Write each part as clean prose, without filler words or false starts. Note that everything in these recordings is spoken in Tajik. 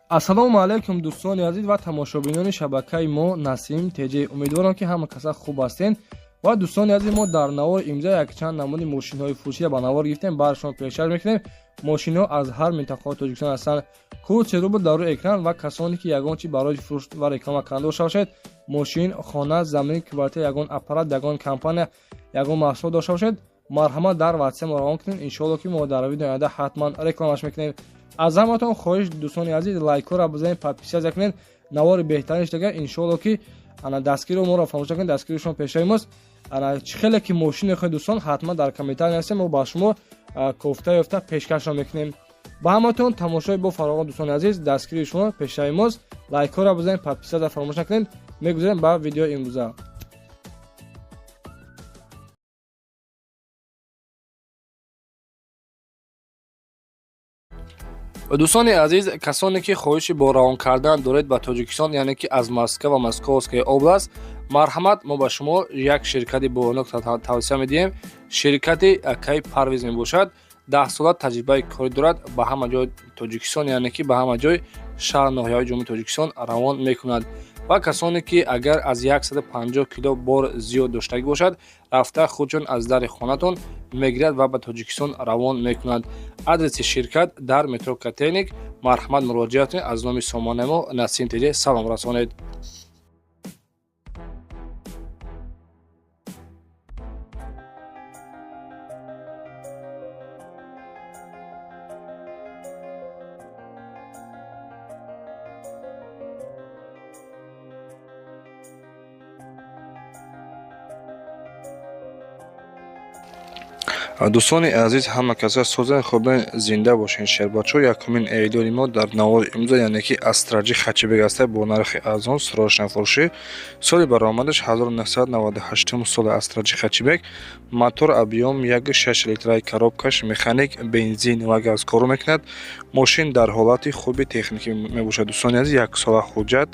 Ассалому алайкум дӯстони азиз ва тамошобинони шабакаи мо Насим Теҷе. Умедворам ки ҳама каса хуб ҳастен. Ва дӯстони азиз, мо дар навори имзо якчанд намуди мошинҳои фурӯшида ба навор гирифтем. Барашон пешкаш мекунем. Мошинҳо аз ҳар минтақаҳои Тоҷикистон ҳастанд. Курси рӯ дар рӯи экран ва касоне ки ягон чи барои фурӯш ва реклама карда дошта бошед, мошин, хона, замин, квартира, ягон аппарат, ягон компания, ягон маҳсулот дошта бошед, марҳамат дар WhatsApp мо равон кунед. Иншоалло ки мо дар видеои оянда ҳатман рекламаш мекунем. аз ҳаматон хоҳиш дӯстони азиз лайкҳоро бизанед, подписия кунед, навори беҳтарин иштага. Иншоалло ки дастгири моро фаромӯш накунед, дастгиришон пешаи мост. чӣ хеле ки мошин мехоҳед дӯстон, ҳатман дар комментария нависед, мо ба шумо кофта ёфта пешкашон мекунем. ба ҳаматон тамошои бо фаровон дӯстони азиз, дастгири шумо пешаи мост. Лайкҳоро бизанед, подписияда фаромӯш накунед. Мегузарем ба видеои имрӯза. дӯстони азиз, касоне ки хоҳиши бо равон кардан доред ба Тоҷикистон, яъне ки аз Москва ва Московская област, марҳамат, мо ба шумо як ширкати боёнок тавсия медиҳем. Ширкати Кай Парвиз мебошад. 10 сола таҷрибаи корӣ дорад. Ба ҳама ҷои Тоҷикистон, яъне ки ба ҳама ҷои шаҳр ноҳияҳои ҷумҳурии Тоҷикистон равон мекунад. ва касоне ки агар аз 150 кило бор зиёд доштагӣ бошад, рафта худшон аз дари хонатон мегирад ва ба Тоҷикистон равон мекунад. Адреси ширкат дар метро Котельник. Марҳамат, муроҷиат кунед. Аз номи сомонаи мо Насим Теҷе салом расонед. дӯстони азиз, ҳама каса созен хубен зинда бошен. Шербачо якумин эъдоди мо дар навори имзо, яъне ки Астраҷи Хачибек аст бо нархи арзон срочнафурӯшӣ. Соли баромадаш 1998 соли Астраҷи Хачибек. Мотор объем 1.6 литраи коробкаш, механик, бензин ва газ кору мекунад. Мошин дар ҳолати хуби техникӣ мебошад. Дӯстони азиз, 1 сола ҳуҷҷат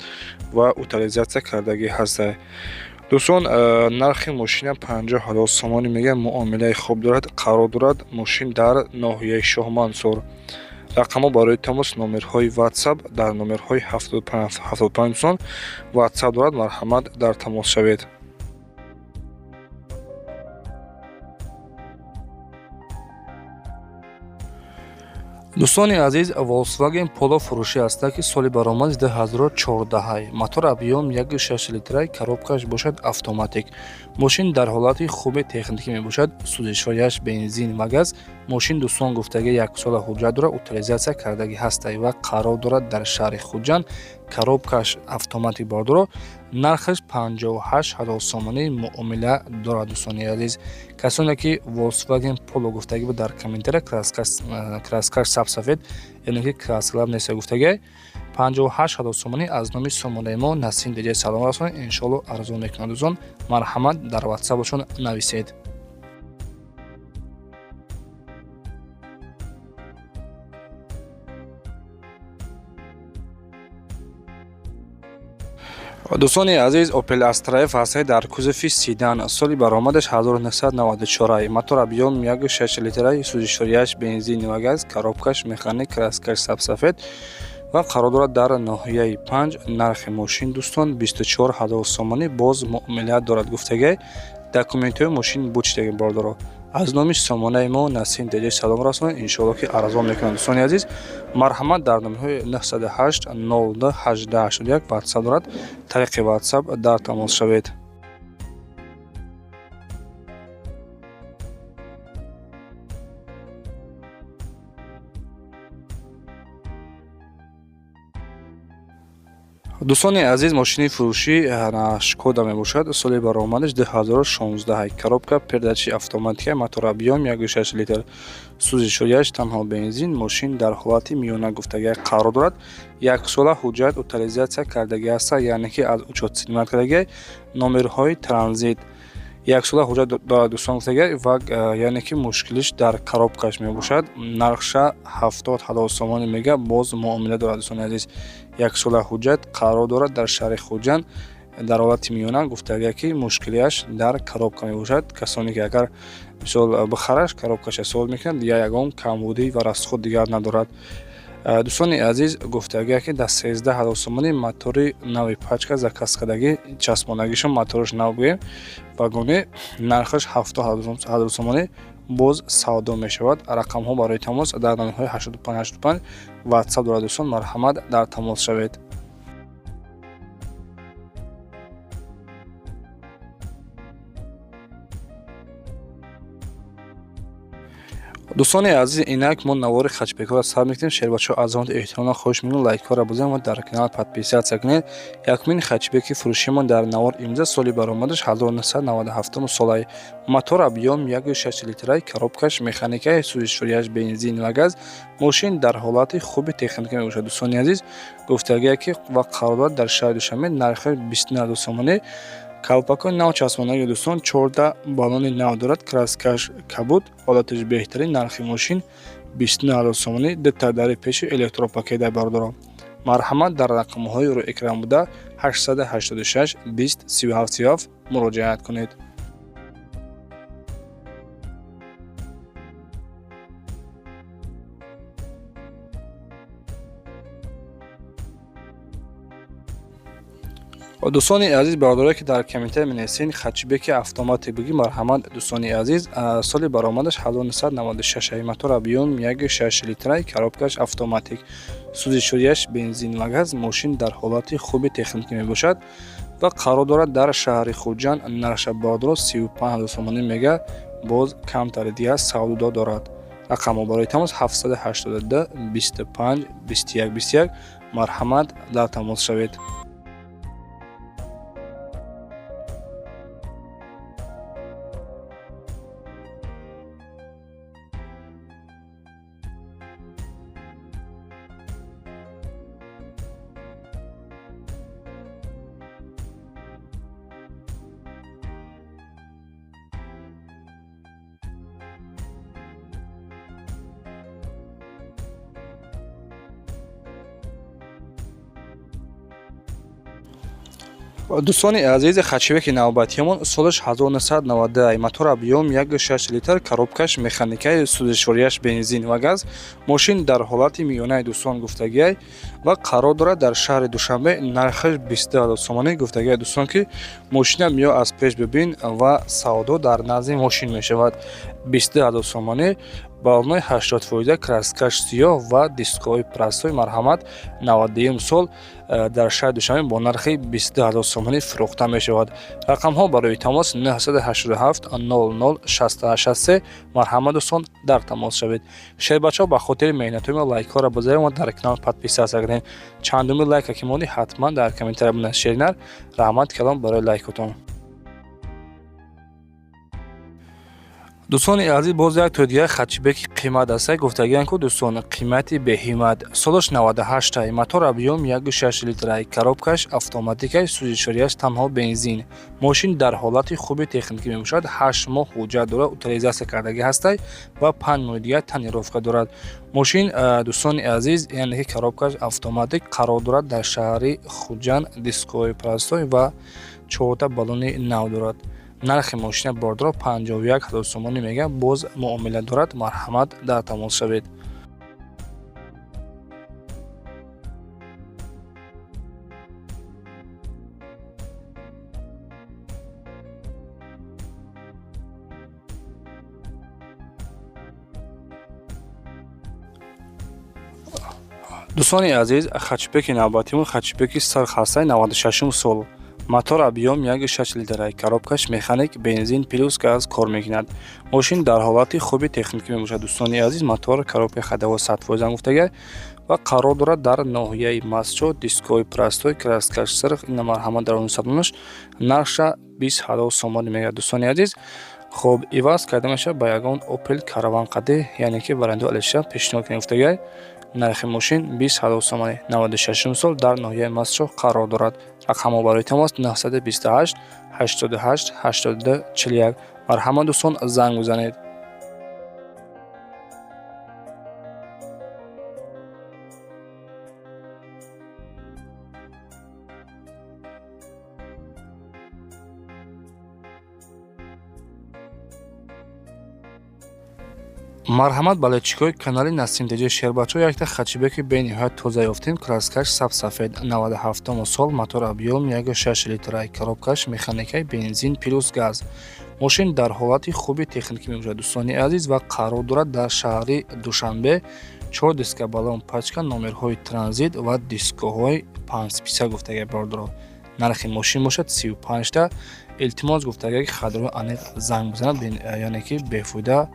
ва утилизатсия кардагӣ ҳаста. дӯстон, нархи мошина 50,000 сомонӣ мегӯяд. муомилаи хуб дорад, қарор дорад. мошин дар ноҳияи Шоҳмансор. рақамҳо барои тамос номерҳои WhatsApp дар номерҳои 75 WhatsApp дорад. марҳамат, дар тамос шавед. дӯстони азиз, Volkswagen Polo фурӯшӣ аста ки соли баромадаш 2014. Мотор объем 1.6 литраи, коробкаш бошад автоматик. мошин дар ҳолати хуби техникӣ мебошад. сӯзишҳояш бензин ва газ. мошин дӯстон гуфтага 1 сола ҳуҷҷат дорад, утилизатсия кардагӣ ҳастай ва қарор дорад дар шаҳри Хуҷанд. коробкаш автоматик бордоро. нархаш 58,000 сомонӣ муомила дорад. дӯстони азиз, касоне ки Volkswagen Polo гуфтагӣ буд дар комментария краскаш сабсафед, яъне ки красклаб нест гуфтага. 58,000 сомонӣ. аз номи сомонаи мо Насим Теҷе салом расонед. иншоалло арзон мекунад. дӯстон, марҳамат, дар WhatsApp-шон нависед. дӯстони азиз, Opel Astra F ҳастаи дар кузофи седан. соли баромадаш 1994. мотор объем 1.6 литраи, сӯзишҳояш бензин ва газ, коробкаш механик, краскаш сабсафед ва қарор дорад дар ноҳияи 5. нархи мошин дӯстон 24,000 сомонӣ. боз муомила дорад гуфтага. документҳои мошин бучтаги бордоро. аз номи сомонаи мо Насим Теҷе салом расонед. иншоалло ки арзон мекунад. дӯстони азиз, марҳамат, дар номерҳои 908 02 1881 WhatsApp дорад. тариқи WhatsApp дар тамос шавед. дӯстони азиз, мошини фурӯшӣ Шкода мебошад. соли баромадаш 2016. коробка передачи автоматика, мотор объем 1.6 литр, сӯзишҳояш танҳо бензин. мошин дар ҳолати миёна гуфтага қарор дорад. 1 сола ҳуҷҷат, утилизатсия кардагӣ аста, яъне ки аз учёт синимат кардагӣ. номерҳои транзит 1 сола ҳуҷҷат дорад. дӯстон гуфтага ва яъне ки мушкилиш дар коробкаш мебошад. нархша 70,000 сомонӣ мега. боз муомила дорад. дӯстони азиз, 1 сола ҳуҷҷат, қарор дорад дар шаҳри Хуҷанд. дар ҳолати миёна гуфтага ки мушкилияш дар коробка мебошад. касоне ки агар мисол бихараш, коробкаша суол мекунад, ягон камбудӣ ва расход дигар надорад. дӯстони азиз, гуфтагие ки дар 13,000 сомонӣ мотори нави пачка закаскадагӣ часпонагишон мотораш нав гӯем вагоне нархаш 70,000 сомонӣ боз савдо мешавад. Рақамҳо барои тамос дар номерҳои 8585 ватсап дорад. дӯстон, марҳамат дар тамос шавед. дӯстони азиз, инак мо навори хачбекҳоро сар мекунем. Шербачаҳо аз ҳамаи эҳтиром хоҳиш мекунем лайкҳоро бизанед ва дар канал подписатсия кунед. Якумин хачбеки фурӯшиамон дар навор имза соли баромадаш 1997 солай. Мотор объём 1.6 литраи, коробкаш механикаи сӯзишворияш бензин ва газ. Мошин дар ҳолати хуби техника мебошад. дӯстони азиз, гуфтагие ки ва қарордор дар шаҳри Душанбе нархи 20000 сомонӣ. Калпакои нав часпонаги дӯстон 14 баллони нав дорад. Краскаш кабуд, ҳолатиш беҳтарин. Нархи мошин 29000 сомонӣ. Детайдари пеши электропакета бардорам. Марҳамат дар рақамҳои рӯи экран буда 886 20 37 37 муроҷиат кунед. дӯстони азиз, бародаре ки дар комментар менависед хачбеки автоматик бигӣ, марҳамат дӯстони азиз, соли баромадаш 1996, мотор объём 1.6 литраи, коробкаш автоматик, сӯзишворияш бензин ва газ. Мошин дар ҳолати хуби техника мебошад ва қарор дорад дар шаҳри Хуҷанд. Нарша бардороз 35000 сомонӣ мега, боз камтари дигар савдо дорад. рақамҳо барои тамос 782 25 21 21. марҳамат дар тамос шавед. дӯстони азиз, хачбеки навбатиамон солаш 1992, мотор объём 1.6 литр, коробкаш механикаи сӯзишворияш бензин ва газ. Мошин дар ҳолати миёнаи дӯстон гуфтагиай ва қарор дорад дар шаҳри Душанбе. Нархаш 20000 сомонӣ. Гуфтагиай дӯстон ки мошина биё аз пеш бибин ва савдо дар назди мошин мешавад. 20000 сомонӣ. баллонои 80%, краскаш сиёҳ ва дискови прастой. марҳамат, 91 сол дар шаҳри Душанбе бо нархи 20000 сомонӣ фурӯхта мешавад. рақамҳо барои тамос 987 00 6863. марҳамат дӯстон, дар тамос шавед. шербачаҳо ба хотири меҳнатҳои мо лайкҳоро бизанед ва дар канал подписатсия кунед. Чандуми лайка ки монӣ ҳатман дар комментария бинависед. шеринар раҳмат калом барои лайкотон. дӯстони азиз, боз як тӯр дигар хачбеки қимат аст. гуфтагиам ки дӯстон, қимати беҳимат, солаш 98, мотор объём 1.6 литраи, коробкаш автоматикаи сӯзишворияш танҳо бензин. мошин дар ҳолати хуби техника мебошад. 8 моҳ ҳуҷҷат дорад, утилизатсия кардагӣ ҳастай ва 5 моҳи дигар танировка дорад. мошин дӯстони азиз, яъне ки коробкаш автоматик, қарор дорад дар шаҳри Хуҷанд. дискови прастой ва 4 баллони нав дорад. нархи мошина бордоро 51000 сомонӣ мега, боз муомила дорад. марҳамат дар тамос шавед. дӯстони азиз, хачбеки навбатимон хачбеки сархастай 96 сол. мотор объём 1.6 литраи, коробкаш механик, бензин плюс газ кор мекунад. мошин дар ҳолати хуби техника мебошад. дӯстони азиз, мотор, коробка ходовой 100% гуфтагиай ва қарор дорад дар ноҳияи Масчо. дискови прастой, краскаш сирх. ина марҳамат дар онсабнош. нарша 20000 сомонӣ мегӯяд. дӯстони азиз, хуб, иваз карда мешавад ба ягон Opel Caravan қади, яъне ки барандаи Алиша пешниҳод кунем. гуфтагиай нархи мошин 20000 сомонӣ. 96 сол дар ноҳияи Масчо қарор дорад. рақамҳо барои тамос 928 88 82 41. марҳамат дӯстон, занг бизанед. марҳамат балечикои канали Насим Теҷаи Шербачо якта хачибеки бениҳоят тоза ёфтем. Краскаш сабсафед 97 сол, мотор объём 1.6 литраи, коробкаш механикаи бензин плюс газ. мошин дар ҳолати хуби техникӣ мебошад. дӯстони азиз, ва қарор дорад дар шаҳри Душанбе. 4 диска балон пачка, номерҳои транзит ва дискоҳои 5 гуфтага бордоро. нархи мошин бошад 35 та. илтимос гуфтага ки хадрои аниқ занг бизанад, яъне ки бефоида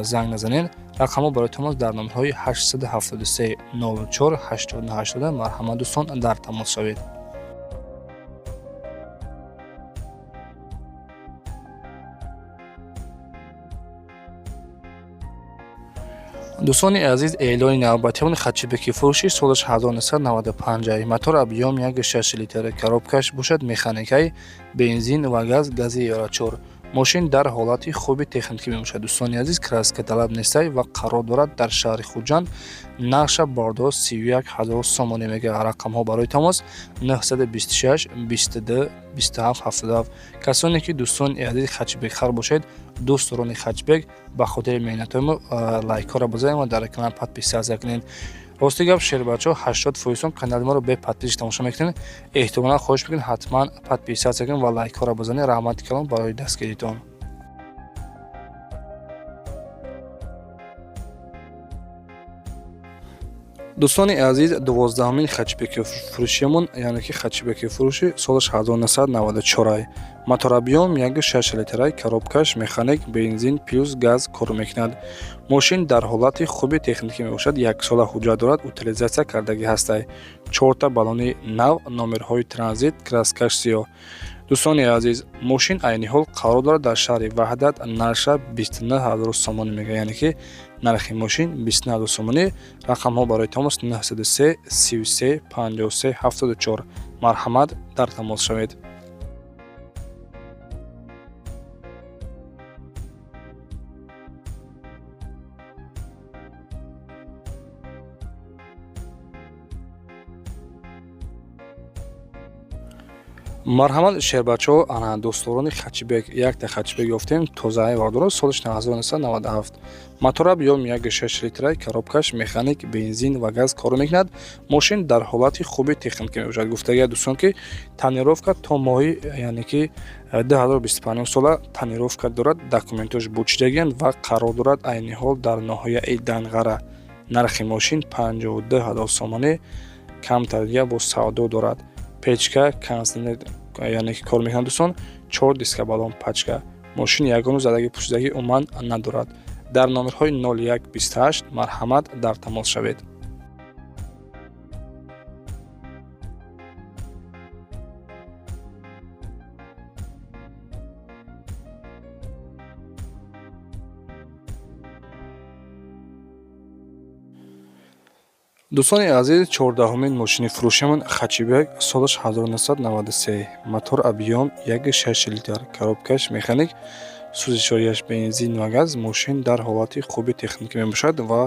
занг назанед. рақамҳо барои тамос дар номерҳои 873 04 8080. марҳамат дӯстон, дар тамос шавед. дӯстони азиз, эълони навбатиёни хачибеки фурӯши солаш 1995. мотор объём 1.6 литр, коробкаш бошад механикаи бензин ва гази ёрачор. мошин дар ҳолати хуби техникӣ мебошад. дӯстони азиз, краска талаб нестай ва қарор дорад дар шаҳри Хуҷанд. нақша бордо 31 000 сомонӣ мегӯяд. рақамҳо барои тамос 926 22 27 77. касоне ки дӯстони азизи хачибекхар бошед, дӯстдорони хачбек, ба хотири меҳнатҳои мо лайкҳоро бизанед ва дар канал подписатсия кунед. рости гап, Шербачо 80% канали моро бе подписиш тамошо мекунед. эҳтимолан хоҳиш мекунем ҳатман подписатсия кунед ва лайкҳоро бизанед. раҳмати калон барои дастгиритон. дӯстони азиз, 12-мин хачибеки фурӯшиамон, яъне ки хачибеки фурӯши солаш 1994. мотор объём 1.6 литраи, коробкаш механик бензин плюс газ кор мекунад. мошин дар ҳолати хуби техникӣ мебошад. 1 сола ҳуҷҷат дорад, утилизатсия кардагӣ ҳастай. 4 та балони нав, номерҳои транзит, краскаш сиёҳ. дӯстони азиз, мошин айни ҳол қарор дорад дар шаҳри Ваҳдат. нарша 29 000 сомонӣ мегӯяд, яъне ки нархи мошин 29 000 сомонӣ. рақамҳо барои тамос 903 33 53 74. марҳамат, дар тамос шавед. марҳамат Шербачо, ана дӯстдорони хачибек, якта хачибек ёфтем, тозаи вардоро, солаш 1997. мотор объём 1.6 литраи, коробкаш механик бензин ва газ кор мекунад. мошин дар ҳолати хуби техникӣ мебошад. гуфтагия дӯстон ки танировка то моҳи, яъне ки 2025 сола танировка дорад, документош бучидагиянд ва қарор дорад айни ҳол дар ноҳияи Данғара. нархи мошин 52 000 сомонӣ, камтар бо савдо дорад. печка консенер, яъне ки кор мекунад дӯстон. 4 диска балон пачка. мошин ягону задаги пӯшидагӣ умуман надорад. дар номерҳои 0128. марҳамат, дар тамос шавед. дӯстони азиз, 14-мин мошини фурӯшиамон хачибек, солаш 1993. мотор объём 1.6 литр, коробкаш механик, сӯзишояш бензин ва газ. мошин дар ҳолати хуби техникӣ мебошад ва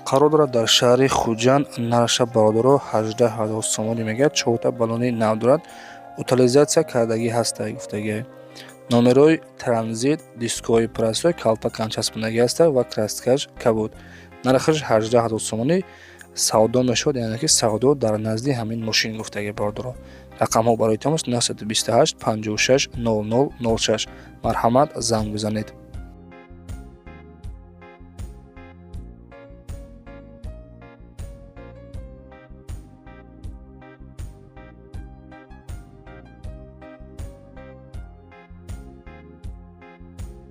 қарор дорад дар шаҳри Хуҷанд. нарша бародаро 18 000 сомонӣ мегӯяд. 4 та балони нав дорад, утилизатсия кардагӣ ҳастай гуфтагӣ. номерои транзит, дискоҳои прасои калпакан часпондагӣ ҳастай ва краскаш кабуд. нархаш 18 000 сомонӣ. савдо мешавад, яъне ки савдо дар назди ҳамин мошин гуфтагӣ бордоро. рақамҳо барои тамос 928 56 00 06. марҳамат, занг бизанед.